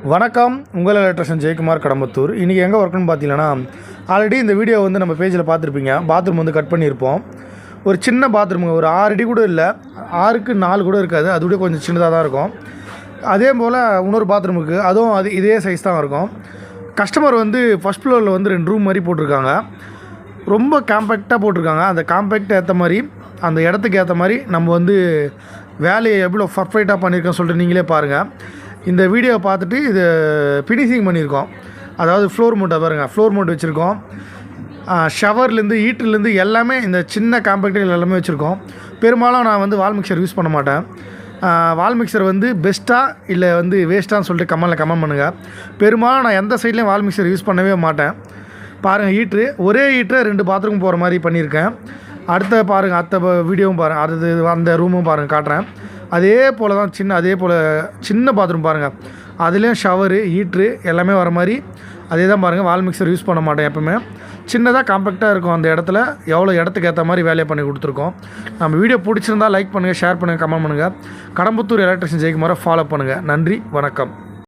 வணக்கம், உங்கள் எலக்ட்ரிஷியன் ஜெயக்குமார், கடம்பத்தூர். இன்றைக்கி எங்கே ஒர்க்குன்னு பார்த்தீங்கன்னா, ஆல்ரெடி இந்த வீடியோ வந்து நம்ம பேஜில் பார்த்துருப்பீங்க. பாத்ரூம் வந்து கட் பண்ணியிருப்போம். ஒரு சின்ன பாத்ரூமுங்க, ஒரு 6 அடி கூட இல்லை, 6க்கு 4 கூட இருக்காது, அது கூட கொஞ்சம் சின்னதாக தான் இருக்கும். அதே போல் இன்னொரு பாத்ரூமுக்கு அதுவும் இதே சைஸ் தான் இருக்கும். கஸ்டமர் வந்து ஃபஸ்ட் ஃப்ளோரில் வந்து 2 ரூம் மாதிரி போட்டிருக்காங்க. ரொம்ப காம்பேக்டாக போட்டிருக்காங்க. அந்த காம்பேக்ட் ஏற்ற மாதிரி, அந்த இடத்துக்கு ஏற்ற மாதிரி நம்ம வந்து வேலையை எவ்வளோ பர்ஃபெக்டாக பண்ணியிருக்கோன்னு சொல்லிட்டு நீங்களே பாருங்கள். இந்த வீடியோவை பார்த்துட்டு இது ஃபினிஷிங் பண்ணியிருக்கோம். அதாவது ஃப்ளோர் மவுண்ட்டை பாருங்கள், ஃப்ளோர் மவுண்ட் வச்சுருக்கோம். ஷவர்லேருந்து ஹீட்டர்லேருந்து எல்லாமே இந்த சின்ன காம்பேக்டில் எல்லாமே வச்சுருக்கோம். பெரும்பாலும் நான் வந்து வால் மிக்சர் யூஸ் பண்ண மாட்டேன். வால் மிக்சர் வந்து பெஸ்ட்டாக இல்லை வந்து வேஸ்ட்டான்னு சொல்லிட்டு கமெண்ட் பண்ணுங்கள். பெரும்பாலும் நான் எந்த சைட்லேயும் வால் மிக்சர் யூஸ் பண்ணவே மாட்டேன். பாருங்கள், ஹீட்ரு ஒரே ஹீட்டரை 2 பாத்ரூம் போகிற மாதிரி பண்ணியிருக்கேன். அடுத்த பாருங்கள், அடுத்த வீடியோவும் பாருங்கள், அடுத்தது அந்த ரூமும் பாருங்கள், காட்டுறேன். அதே போல் தான் அதே போல் சின்ன பாத்ரூம் பாருங்கள், அதுலேயும் ஷவரு ஹீட்ரு எல்லாமே வர மாதிரி அதே தான் பாருங்கள். வால் மிக்சர் யூஸ் பண்ண மாட்டேன் எப்போவுமே. சின்னதாக காம்பேக்டாக இருக்கும். அந்த இடத்துல எவ்வளோ இடத்துக்கு ஏற்ற மாதிரி வேலையை பண்ணி கொடுத்துருக்கோம். நம்ம வீடியோ பிடிச்சிருந்தால் லைக் பண்ணுங்கள், ஷேர் பண்ணுங்கள், கமெண்ட் பண்ணுங்கள். கடம்பத்தூர் எலக்ட்ரிஷியன் ஜெயக்குமாரை ஃபாலோ பண்ணுங்கள். நன்றி, வணக்கம்.